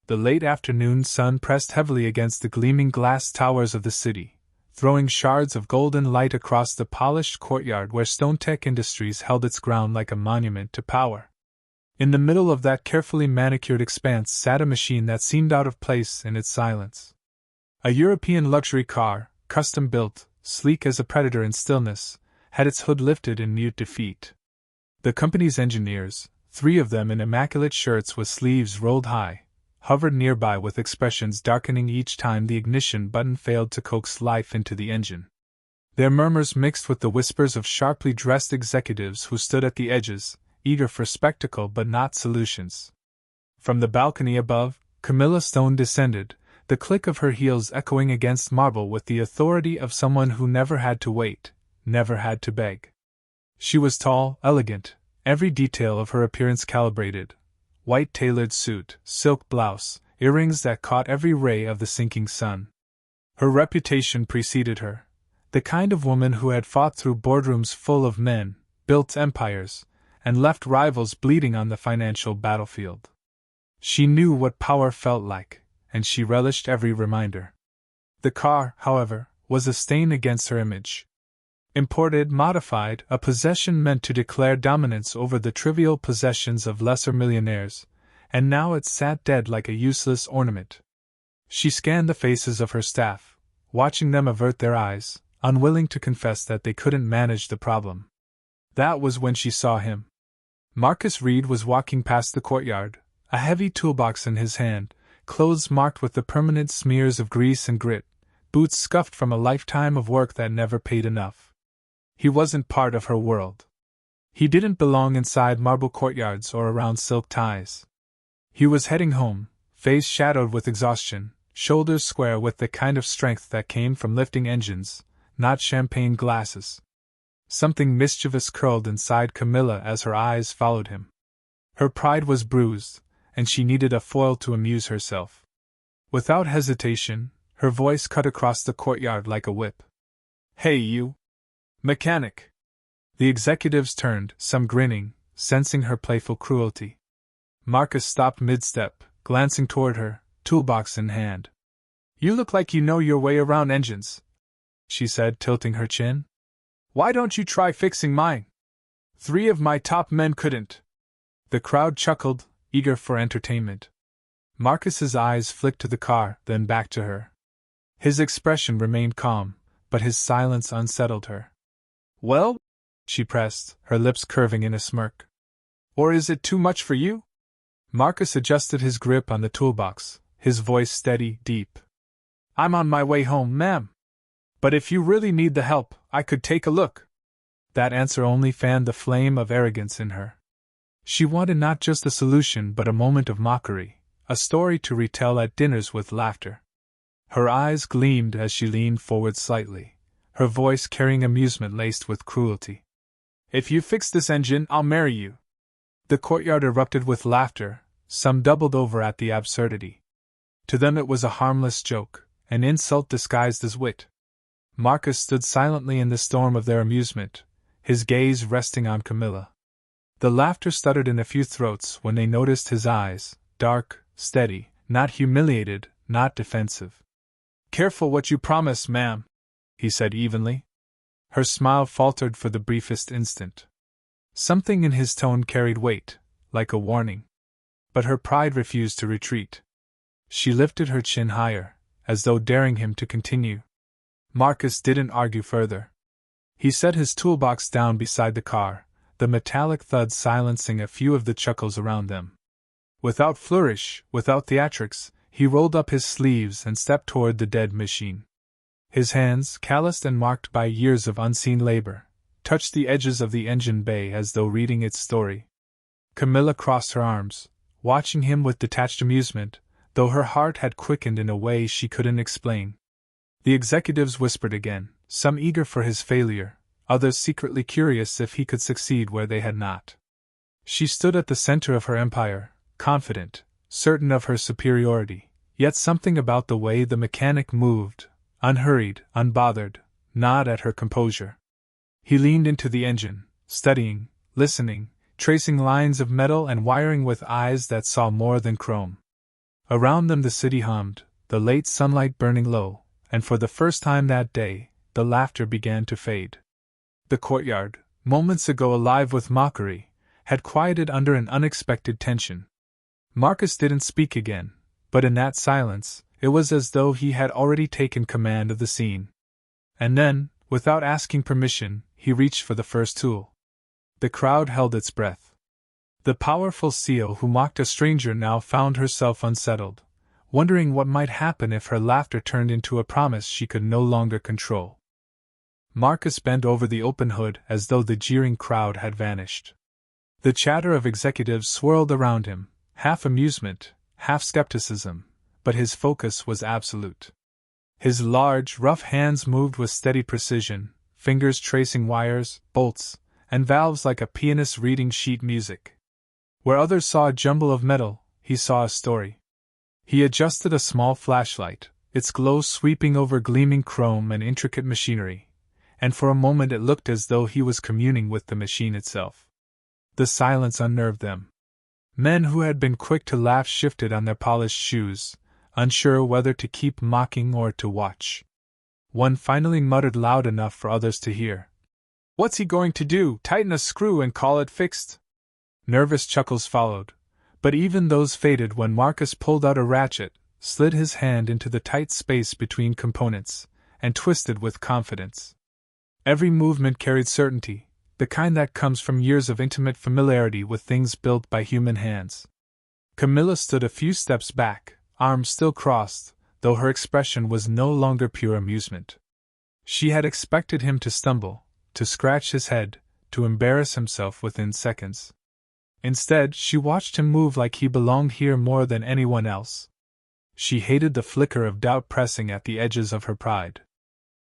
The late afternoon sun pressed heavily against the gleaming glass towers of the city, throwing shards of golden light across the polished courtyard where Stonetek Industries held its ground like a monument to power. In the middle of that carefully manicured expanse sat a machine that seemed out of place in its silence. A European luxury car, custom-built, sleek as a predator in stillness, had its hood lifted in mute defeat. The company's engineers, 3 of them in immaculate shirts with sleeves rolled high, hovered nearby with expressions darkening each time the ignition button failed to coax life into the engine. Their murmurs mixed with the whispers of sharply dressed executives who stood at the edges, eager for spectacle but not solutions. From the balcony above, Camilla Stone descended, the click of her heels echoing against marble with the authority of someone who never had to wait, never had to beg. She was tall, elegant, every detail of her appearance calibrated: white tailored suit, silk blouse, earrings that caught every ray of the sinking sun. Her reputation preceded her, the kind of woman who had fought through boardrooms full of men, built empires, and left rivals bleeding on the financial battlefield. She knew what power felt like, and she relished every reminder. The car, however, was a stain against her image. Imported, modified, a possession meant to declare dominance over the trivial possessions of lesser millionaires, and now it sat dead like a useless ornament. She scanned the faces of her staff, watching them avert their eyes, unwilling to confess that they couldn't manage the problem. That was when she saw him. Marcus Reed was walking past the courtyard, a heavy toolbox in his hand, clothes marked with the permanent smears of grease and grit, boots scuffed from a lifetime of work that never paid enough. He wasn't part of her world. He didn't belong inside marble courtyards or around silk ties. He was heading home, face shadowed with exhaustion, shoulders square with the kind of strength that came from lifting engines, not champagne glasses. Something mischievous curled inside Camilla as her eyes followed him. Her pride was bruised, and she needed a foil to amuse herself. Without hesitation, her voice cut across the courtyard like a whip. "Hey, you! Mechanic!" The executives turned, some grinning, sensing her playful cruelty. Marcus stopped mid-step, glancing toward her, toolbox in hand. "You look like you know your way around engines," she said, tilting her chin. "Why don't you try fixing mine? 3 of my top men couldn't." The crowd chuckled, eager for entertainment. Marcus's eyes flicked to the car, then back to her. His expression remained calm, but his silence unsettled her. "Well?" she pressed, her lips curving in a smirk. "Or is it too much for you?" Marcus adjusted his grip on the toolbox, his voice steady, deep. "I'm on my way home, ma'am. But if you really need the help, I could take a look." That answer only fanned the flame of arrogance in her. She wanted not just a solution but a moment of mockery, a story to retell at dinners with laughter. Her eyes gleamed as she leaned forward slightly, her voice carrying amusement laced with cruelty. "If you fix this engine, I'll marry you." The courtyard erupted with laughter, some doubled over at the absurdity. To them it was a harmless joke, an insult disguised as wit. Marcus stood silently in the storm of their amusement, his gaze resting on Camilla. The laughter stuttered in a few throats when they noticed his eyes, dark, steady, not humiliated, not defensive. "Careful what you promise, ma'am," he said evenly. Her smile faltered for the briefest instant. Something in his tone carried weight, like a warning. But her pride refused to retreat. She lifted her chin higher, as though daring him to continue. Marcus didn't argue further. He set his toolbox down beside the car, the metallic thud silencing a few of the chuckles around them. Without flourish, without theatrics, he rolled up his sleeves and stepped toward the dead machine. His hands, calloused and marked by years of unseen labor, touched the edges of the engine bay as though reading its story. Camilla crossed her arms, watching him with detached amusement, though her heart had quickened in a way she couldn't explain. The executives whispered again, some eager for his failure, others secretly curious if he could succeed where they had not. She stood at the center of her empire, confident, certain of her superiority, yet something about the way the mechanic moved, unhurried, unbothered, gnawed at her composure. He leaned into the engine, studying, listening, tracing lines of metal and wiring with eyes that saw more than chrome. Around them the city hummed, the late sunlight burning low, and for the first time that day, the laughter began to fade. The courtyard, moments ago alive with mockery, had quieted under an unexpected tension. Marcus didn't speak again, but in that silence, it was as though he had already taken command of the scene. And then, without asking permission, he reached for the first tool. The crowd held its breath. The powerful Seal who mocked a stranger now found herself unsettled, wondering what might happen if her laughter turned into a promise she could no longer control. Marcus bent over the open hood as though the jeering crowd had vanished. The chatter of executives swirled around him, half amusement, half skepticism, but his focus was absolute. His large, rough hands moved with steady precision, fingers tracing wires, bolts, and valves like a pianist reading sheet music. Where others saw a jumble of metal, he saw a story. He adjusted a small flashlight, its glow sweeping over gleaming chrome and intricate machinery, and for a moment it looked as though he was communing with the machine itself. The silence unnerved them. Men who had been quick to laugh shifted on their polished shoes, unsure whether to keep mocking or to watch. One finally muttered loud enough for others to hear. "What's he going to do? Tighten a screw and call it fixed?" Nervous chuckles followed, but even those faded when Marcus pulled out a ratchet, slid his hand into the tight space between components, and twisted with confidence. Every movement carried certainty, the kind that comes from years of intimate familiarity with things built by human hands. Camilla stood a few steps back, arms still crossed, though her expression was no longer pure amusement. She had expected him to stumble, to scratch his head, to embarrass himself within seconds. Instead, she watched him move like he belonged here more than anyone else. She hated the flicker of doubt pressing at the edges of her pride.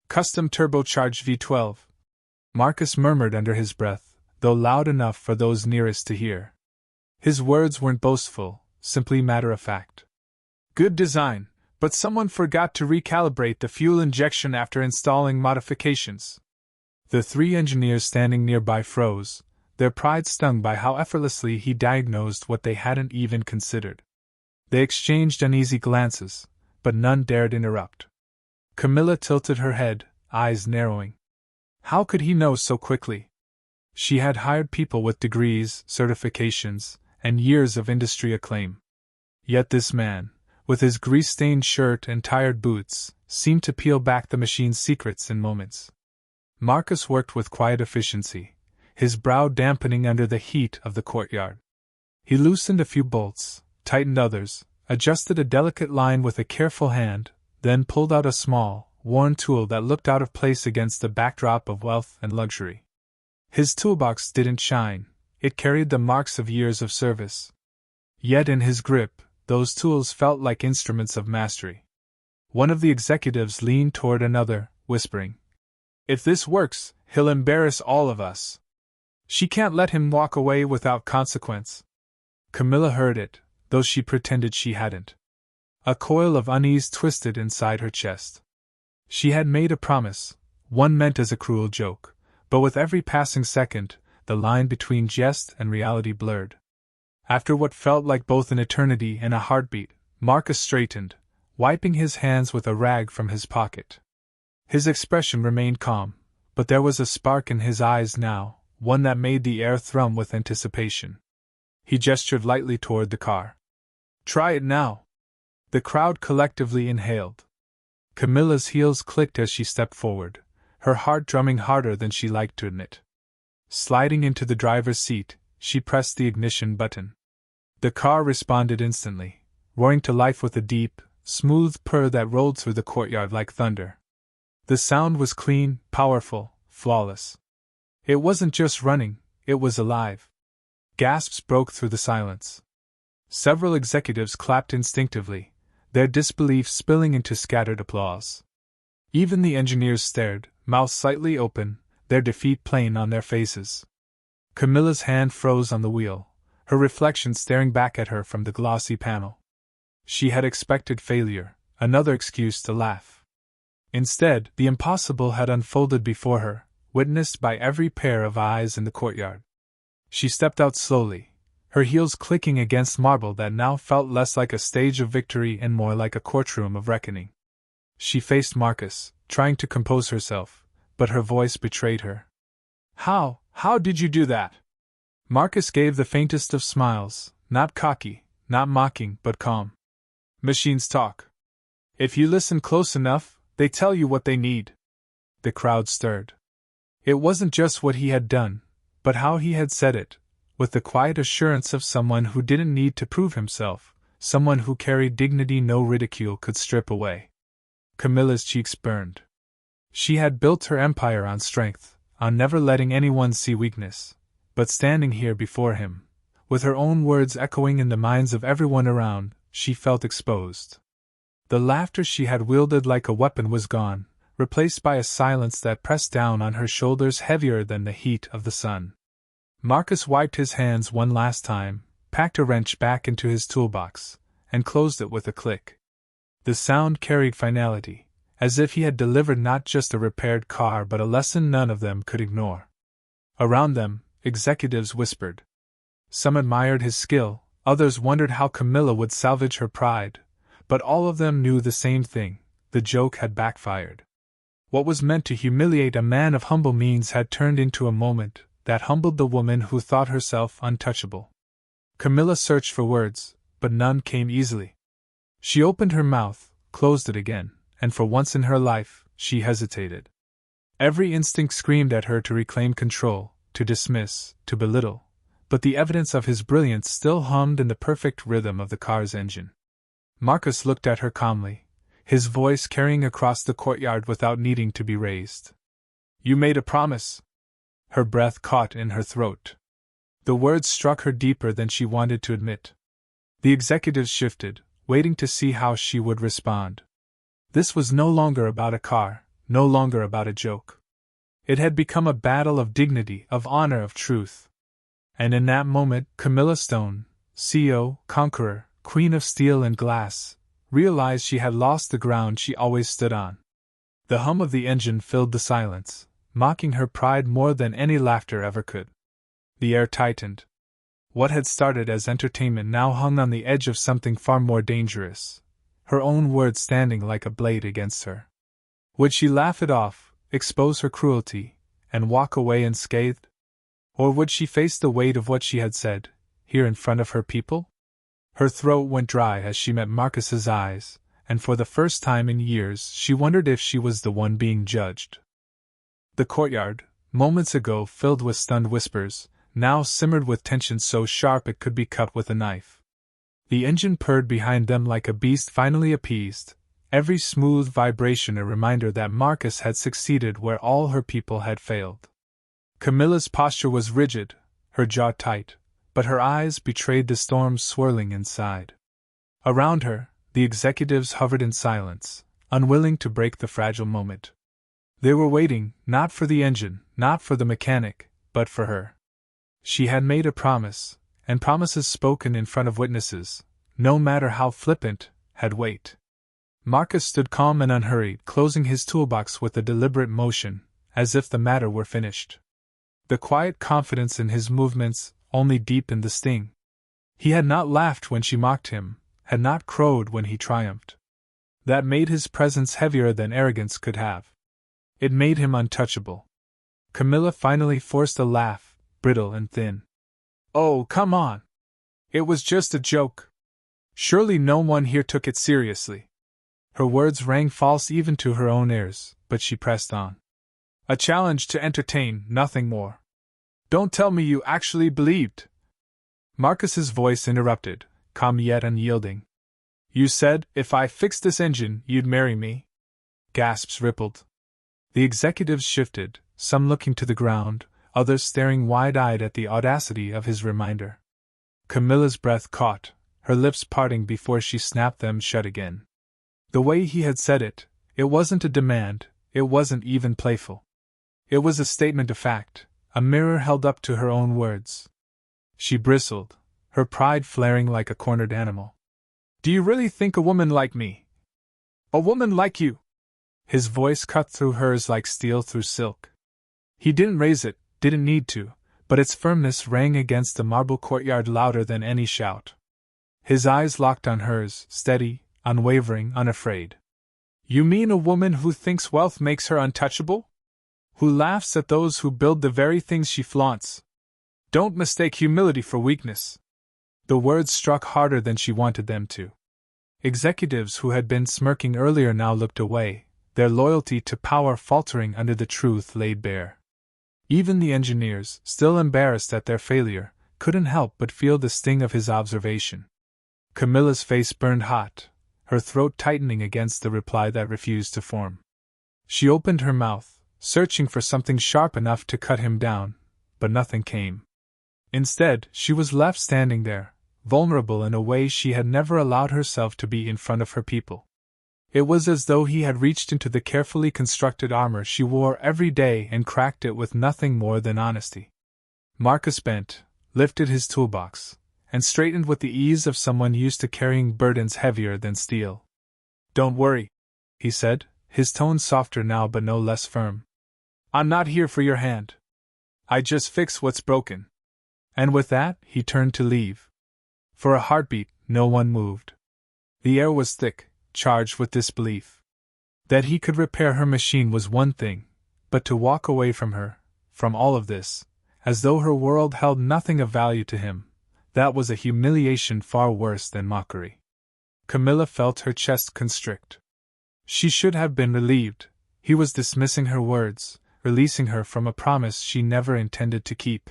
"Custom turbocharged V12," Marcus murmured under his breath, though loud enough for those nearest to hear. His words weren't boastful, simply matter-of-fact. "Good design, but someone forgot to recalibrate the fuel injection after installing modifications." The three engineers standing nearby froze, their pride stung by how effortlessly he diagnosed what they hadn't even considered. They exchanged uneasy glances, but none dared interrupt. Camilla tilted her head, eyes narrowing. How could he know so quickly? She had hired people with degrees, certifications, and years of industry acclaim. Yet this man, with his grease-stained shirt and tired boots, seemed to peel back the machine's secrets in moments. Marcus worked with quiet efficiency, his brow dampening under the heat of the courtyard. He loosened a few bolts, tightened others, adjusted a delicate line with a careful hand, then pulled out a small, worn tool that looked out of place against the backdrop of wealth and luxury. His toolbox didn't shine, it carried the marks of years of service. Yet in his grip, those tools felt like instruments of mastery. One of the executives leaned toward another, whispering, "If this works, he'll embarrass all of us. She can't let him walk away without consequence." Camilla heard it, though she pretended she hadn't. A coil of unease twisted inside her chest. She had made a promise, one meant as a cruel joke, but with every passing second, the line between jest and reality blurred. After what felt like both an eternity and a heartbeat, Marcus straightened, wiping his hands with a rag from his pocket. His expression remained calm, but there was a spark in his eyes now, one that made the air thrum with anticipation. He gestured lightly toward the car. "Try it now." The crowd collectively inhaled. Camilla's heels clicked as she stepped forward, her heart drumming harder than she liked to admit. Sliding into the driver's seat, she pressed the ignition button. The car responded instantly, roaring to life with a deep, smooth purr that rolled through the courtyard like thunder. The sound was clean, powerful, flawless. It wasn't just running, it was alive. Gasps broke through the silence. Several executives clapped instinctively, their disbelief spilling into scattered applause. Even the engineers stared, mouths slightly open, their defeat plain on their faces. Camilla's hand froze on the wheel, her reflection staring back at her from the glossy panel. She had expected failure, another excuse to laugh. Instead, the impossible had unfolded before her, witnessed by every pair of eyes in the courtyard. She stepped out slowly, her heels clicking against marble that now felt less like a stage of victory and more like a courtroom of reckoning. She faced Marcus, trying to compose herself, but her voice betrayed her. How did you do that? Marcus gave the faintest of smiles, not cocky, not mocking, but calm. Machines talk. If you listen close enough, they tell you what they need. The crowd stirred. It wasn't just what he had done, but how he had said it, with the quiet assurance of someone who didn't need to prove himself, someone who carried dignity no ridicule could strip away. Camilla's cheeks burned. She had built her empire on strength, on never letting anyone see weakness, but standing here before him, with her own words echoing in the minds of everyone around, she felt exposed. The laughter she had wielded like a weapon was gone, replaced by a silence that pressed down on her shoulders heavier than the heat of the sun. Marcus wiped his hands one last time, packed a wrench back into his toolbox, and closed it with a click. The sound carried finality, as if he had delivered not just a repaired car but a lesson none of them could ignore. Around them, executives whispered. Some admired his skill, others wondered how Camilla would salvage her pride, but all of them knew the same thing: the joke had backfired. What was meant to humiliate a man of humble means had turned into a moment that humbled the woman who thought herself untouchable. Camilla searched for words, but none came easily. She opened her mouth, closed it again, and for once in her life, she hesitated. Every instinct screamed at her to reclaim control, to dismiss, to belittle, but the evidence of his brilliance still hummed in the perfect rhythm of the car's engine. Marcus looked at her calmly, his voice carrying across the courtyard without needing to be raised. You made a promise. Her breath caught in her throat. The words struck her deeper than she wanted to admit. The executives shifted, waiting to see how she would respond. This was no longer about a car, no longer about a joke. It had become a battle of dignity, of honor, of truth. And in that moment, Camilla Stone, CEO, conqueror, queen of steel and glass, realized she had lost the ground she always stood on. The hum of the engine filled the silence, mocking her pride more than any laughter ever could. The air tightened. What had started as entertainment now hung on the edge of something far more dangerous, her own words standing like a blade against her. Would she laugh it off, expose her cruelty, and walk away unscathed? Or would she face the weight of what she had said, here in front of her people? Her throat went dry as she met Marcus's eyes, and for the first time in years she wondered if she was the one being judged. The courtyard, moments ago filled with stunned whispers, now simmered with tension so sharp it could be cut with a knife. The engine purred behind them like a beast finally appeased, every smooth vibration a reminder that Marcus had succeeded where all her people had failed. Camilla's posture was rigid, her jaw tight, but her eyes betrayed the storm swirling inside. Around her, the executives hovered in silence, unwilling to break the fragile moment. They were waiting, not for the engine, not for the mechanic, but for her. She had made a promise, and promises spoken in front of witnesses, no matter how flippant, had weight. Marcus stood calm and unhurried, closing his toolbox with a deliberate motion, as if the matter were finished. The quiet confidence in his movements only deepened the sting. He had not laughed when she mocked him, had not crowed when he triumphed. That made his presence heavier than arrogance could have. It made him untouchable. Camilla finally forced a laugh, brittle and thin. Oh, come on! It was just a joke. Surely no one here took it seriously. Her words rang false even to her own ears, but she pressed on. A challenge to entertain, nothing more. Don't tell me you actually believed. Marcus's voice interrupted, calm yet unyielding. You said, if I fixed this engine, you'd marry me? Gasps rippled. The executives shifted, some looking to the ground, others staring wide-eyed at the audacity of his reminder. Camilla's breath caught, her lips parting before she snapped them shut again. The way he had said it, it wasn't a demand, it wasn't even playful. It was a statement of fact, a mirror held up to her own words. She bristled, her pride flaring like a cornered animal. Do you really think a woman like me? A woman like you? His voice cut through hers like steel through silk. He didn't raise it, didn't need to, but its firmness rang against the marble courtyard louder than any shout. His eyes locked on hers, steady, unwavering, unafraid. You mean a woman who thinks wealth makes her untouchable? Who laughs at those who build the very things she flaunts? Don't mistake humility for weakness. The words struck harder than she wanted them to. Executives who had been smirking earlier now looked away, their loyalty to power faltering under the truth laid bare. Even the engineers, still embarrassed at their failure, couldn't help but feel the sting of his observation. Camilla's face burned hot, her throat tightening against the reply that refused to form. She opened her mouth, searching for something sharp enough to cut him down, but nothing came. Instead, she was left standing there, vulnerable in a way she had never allowed herself to be in front of her people. It was as though he had reached into the carefully constructed armor she wore every day and cracked it with nothing more than honesty. Marcus bent, lifted his toolbox, and straightened with the ease of someone used to carrying burdens heavier than steel. Don't worry, he said, his tone softer now but no less firm. I'm not here for your hand. I just fix what's broken. And with that, he turned to leave. For a heartbeat, no one moved. The air was thick, charged with disbelief. That he could repair her machine was one thing, but to walk away from her, from all of this, as though her world held nothing of value to him, that was a humiliation far worse than mockery. Camilla felt her chest constrict. She should have been relieved. He was dismissing her words, releasing her from a promise she never intended to keep.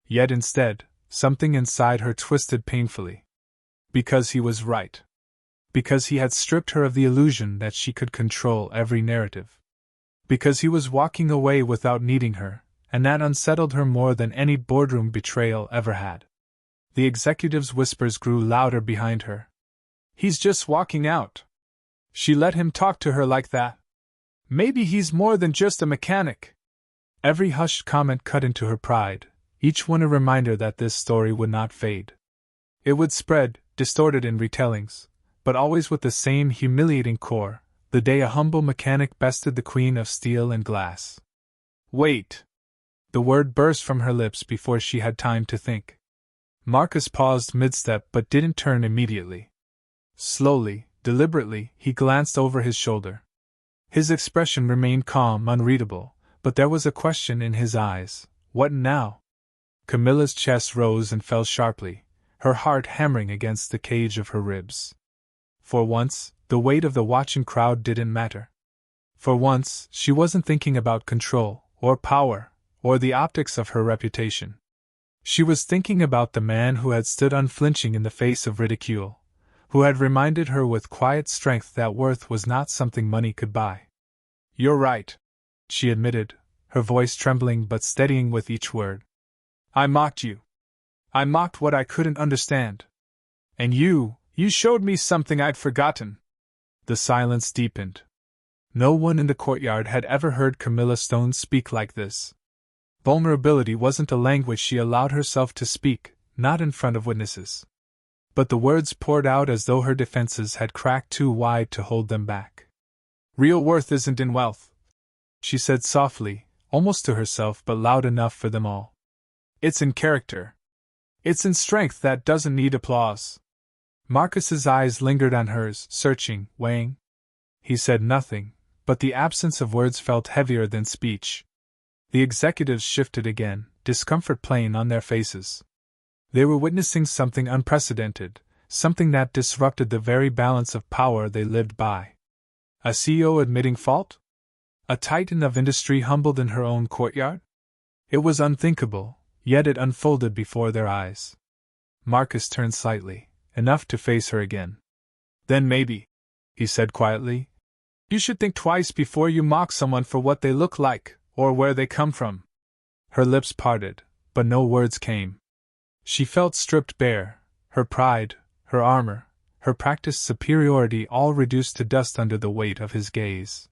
Yet instead, something inside her twisted painfully. Because he was right. Because he had stripped her of the illusion that she could control every narrative. Because he was walking away without needing her, and that unsettled her more than any boardroom betrayal ever had. The executive's whispers grew louder behind her. He's just walking out. She let him talk to her like that. Maybe he's more than just a mechanic. Every hushed comment cut into her pride, each one a reminder that this story would not fade. It would spread, distorted in retellings, but always with the same humiliating core, the day a humble mechanic bested the queen of steel and glass. Wait! The word burst from her lips before she had time to think. Marcus paused mid-step but didn't turn immediately. Slowly, deliberately, he glanced over his shoulder. His expression remained calm, unreadable, but there was a question in his eyes. What now? Camilla's chest rose and fell sharply, her heart hammering against the cage of her ribs. For once, the weight of the watching crowd didn't matter. For once, she wasn't thinking about control, or power, or the optics of her reputation. She was thinking about the man who had stood unflinching in the face of ridicule, who had reminded her with quiet strength that worth was not something money could buy. You're right, she admitted, her voice trembling but steadying with each word. I mocked you. I mocked what I couldn't understand. And you showed me something I'd forgotten. The silence deepened. No one in the courtyard had ever heard Camilla Stone speak like this. Vulnerability wasn't a language she allowed herself to speak, not in front of witnesses. But the words poured out as though her defenses had cracked too wide to hold them back. Real worth isn't in wealth, she said softly, almost to herself but loud enough for them all. It's in character. It's in strength that doesn't need applause. Marcus's eyes lingered on hers, searching, weighing. He said nothing, but the absence of words felt heavier than speech. The executives shifted again, discomfort plain on their faces. They were witnessing something unprecedented, something that disrupted the very balance of power they lived by. A CEO admitting fault? A titan of industry humbled in her own courtyard? It was unthinkable, yet it unfolded before their eyes. Marcus turned slightly, enough to face her again. Then maybe, he said quietly, you should think twice before you mock someone for what they look like, or where they come from. Her lips parted, but no words came. She felt stripped bare, her pride, her armor, her practiced superiority all reduced to dust under the weight of his gaze.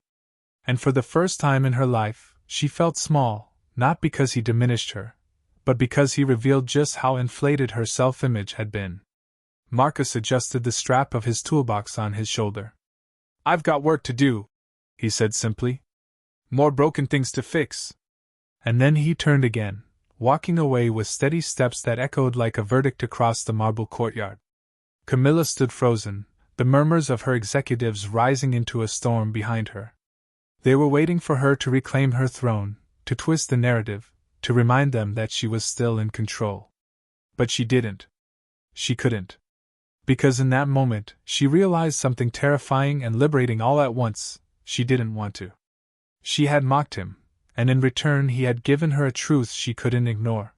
And for the first time in her life, she felt small, not because he diminished her, but because he revealed just how inflated her self-image had been. Marcus adjusted the strap of his toolbox on his shoulder. I've got work to do, he said simply. More broken things to fix. And then he turned again, walking away with steady steps that echoed like a verdict across the marble courtyard. Camilla stood frozen, the murmurs of her executives rising into a storm behind her. They were waiting for her to reclaim her throne, to twist the narrative, to remind them that she was still in control. But she didn't. She couldn't. Because in that moment, she realized something terrifying and liberating all at once. She didn't want to. She had mocked him, and in return he had given her a truth she couldn't ignore.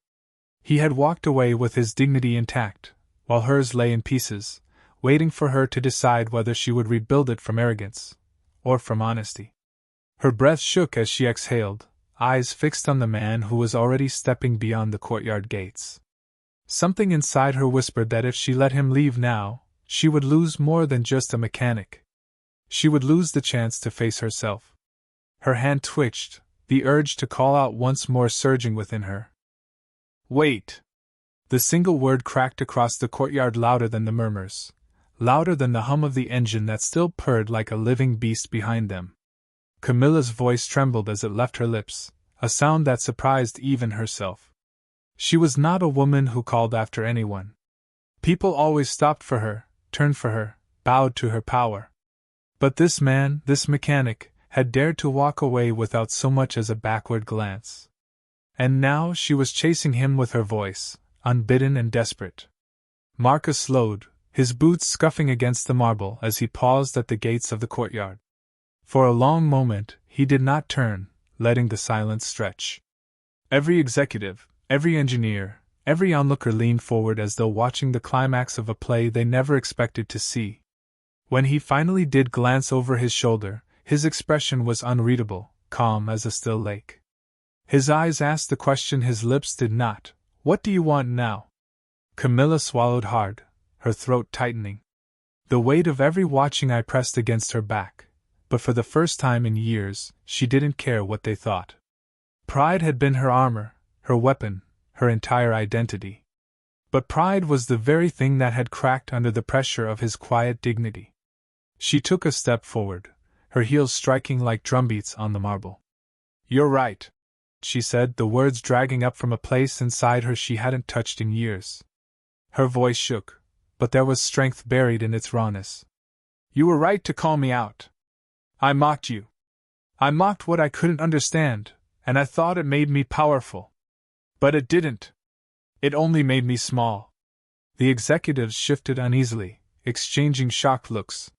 He had walked away with his dignity intact, while hers lay in pieces, waiting for her to decide whether she would rebuild it from arrogance, or from honesty. Her breath shook as she exhaled, eyes fixed on the man who was already stepping beyond the courtyard gates. Something inside her whispered that if she let him leave now, she would lose more than just a mechanic. She would lose the chance to face herself. Her hand twitched, the urge to call out once more surging within her. Wait! The single word cracked across the courtyard louder than the murmurs, louder than the hum of the engine that still purred like a living beast behind them. Camilla's voice trembled as it left her lips, a sound that surprised even herself. She was not a woman who called after anyone. People always stopped for her, turned for her, bowed to her power. But this man, this mechanic, had dared to walk away without so much as a backward glance. And now she was chasing him with her voice, unbidden and desperate. Marcus slowed, his boots scuffing against the marble as he paused at the gates of the courtyard. For a long moment, he did not turn, letting the silence stretch. Every executive, every engineer, every onlooker leaned forward as though watching the climax of a play they never expected to see. When he finally did glance over his shoulder, his expression was unreadable, calm as a still lake. His eyes asked the question his lips did not. What do you want now? Camilla swallowed hard, her throat tightening. The weight of every watching eye pressed against her back. But for the first time in years, she didn't care what they thought. Pride had been her armor, her weapon, her entire identity. But pride was the very thing that had cracked under the pressure of his quiet dignity. She took a step forward, her heels striking like drumbeats on the marble. "You're right," she said, the words dragging up from a place inside her she hadn't touched in years. Her voice shook, but there was strength buried in its rawness. "You were right to call me out. I mocked you. I mocked what I couldn't understand, and I thought it made me powerful. But it didn't. It only made me small." The executives shifted uneasily, exchanging shocked looks.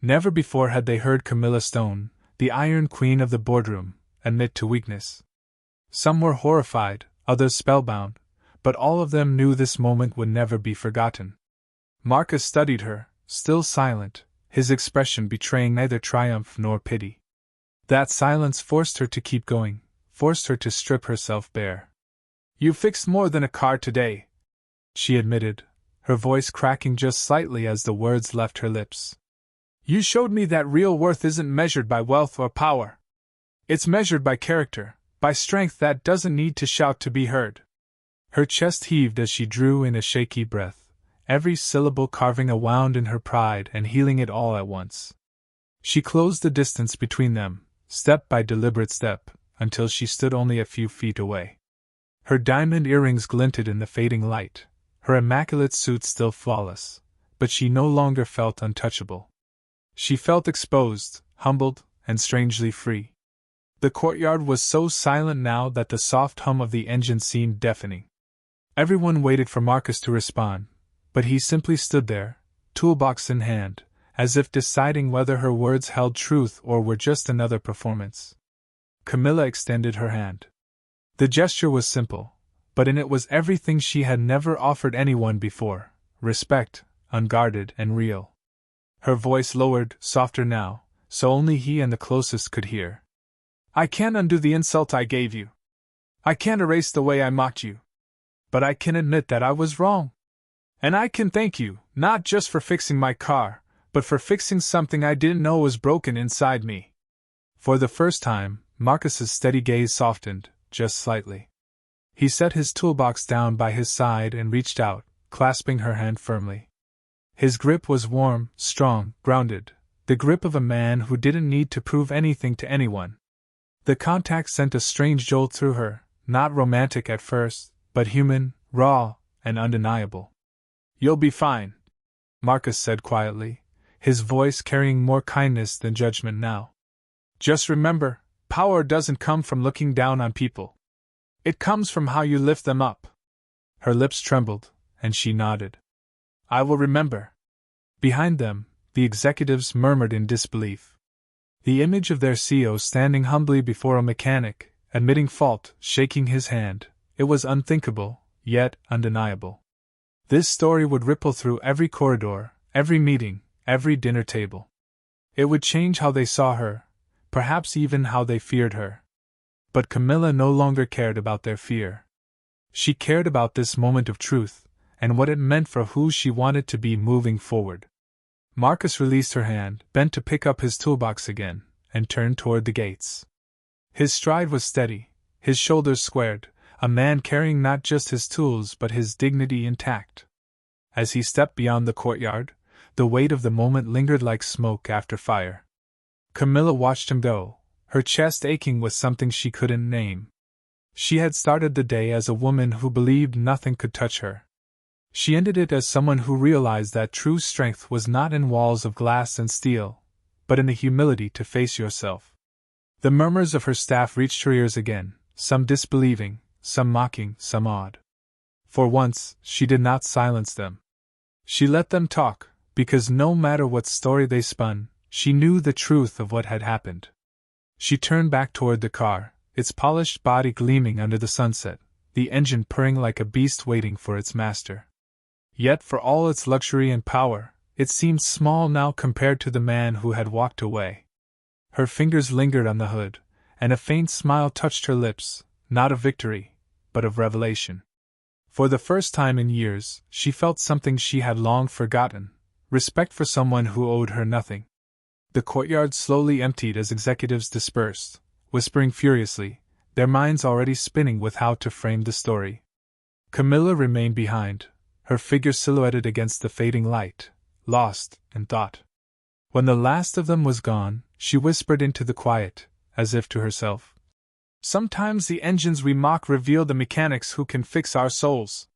Never before had they heard Camilla Stone, the Iron Queen of the boardroom, admit to weakness. Some were horrified, others spellbound, but all of them knew this moment would never be forgotten. Marcus studied her, still silent, his expression betraying neither triumph nor pity. That silence forced her to keep going, forced her to strip herself bare. "You fixed more than a car today," she admitted, her voice cracking just slightly as the words left her lips. "You showed me that real worth isn't measured by wealth or power. It's measured by character, by strength that doesn't need to shout to be heard." Her chest heaved as she drew in a shaky breath, every syllable carving a wound in her pride and healing it all at once. She closed the distance between them, step by deliberate step, until she stood only a few feet away. Her diamond earrings glinted in the fading light, her immaculate suit still flawless, but she no longer felt untouchable. She felt exposed, humbled, and strangely free. The courtyard was so silent now that the soft hum of the engine seemed deafening. Everyone waited for Marcus to respond, but he simply stood there, toolbox in hand, as if deciding whether her words held truth or were just another performance. Camilla extended her hand. The gesture was simple, but in it was everything she had never offered anyone before: respect, unguarded and real. Her voice lowered, softer now, so only he and the closest could hear. "I can't undo the insult I gave you. I can't erase the way I mocked you. But I can admit that I was wrong. And I can thank you, not just for fixing my car, but for fixing something I didn't know was broken inside me." For the first time, Marcus's steady gaze softened, just slightly. He set his toolbox down by his side and reached out, clasping her hand firmly. His grip was warm, strong, grounded, the grip of a man who didn't need to prove anything to anyone. The contact sent a strange jolt through her, not romantic at first, but human, raw, and undeniable. "You'll be fine," Marcus said quietly, his voice carrying more kindness than judgment now. "Just remember, power doesn't come from looking down on people. It comes from how you lift them up." Her lips trembled, and she nodded. "I will remember." Behind them, the executives murmured in disbelief. The image of their CEO standing humbly before a mechanic, admitting fault, shaking his hand, it was unthinkable, yet undeniable. This story would ripple through every corridor, every meeting, every dinner table. It would change how they saw her, perhaps even how they feared her. But Camilla no longer cared about their fear. She cared about this moment of truth, and what it meant for who she wanted to be moving forward. Marcus released her hand, bent to pick up his toolbox again, and turned toward the gates. His stride was steady, his shoulders squared, a man carrying not just his tools but his dignity intact. As he stepped beyond the courtyard, the weight of the moment lingered like smoke after fire. Camilla watched him go, her chest aching with something she couldn't name. She had started the day as a woman who believed nothing could touch her. She ended it as someone who realized that true strength was not in walls of glass and steel, but in the humility to face yourself. The murmurs of her staff reached her ears again, some disbelieving, some mocking, some awed. For once, she did not silence them. She let them talk, because no matter what story they spun, she knew the truth of what had happened. She turned back toward the car, its polished body gleaming under the sunset, the engine purring like a beast waiting for its master. Yet for all its luxury and power, it seemed small now compared to the man who had walked away. Her fingers lingered on the hood, and a faint smile touched her lips, not of victory, but of revelation. For the first time in years, she felt something she had long forgotten, respect for someone who owed her nothing. The courtyard slowly emptied as executives dispersed, whispering furiously, their minds already spinning with how to frame the story. Camilla remained behind, her figure silhouetted against the fading light, lost in thought. When the last of them was gone, she whispered into the quiet, as if to herself, "Sometimes the engines we mock reveal the mechanics who can fix our souls."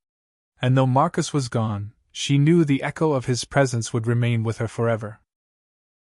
And though Marcus was gone, she knew the echo of his presence would remain with her forever.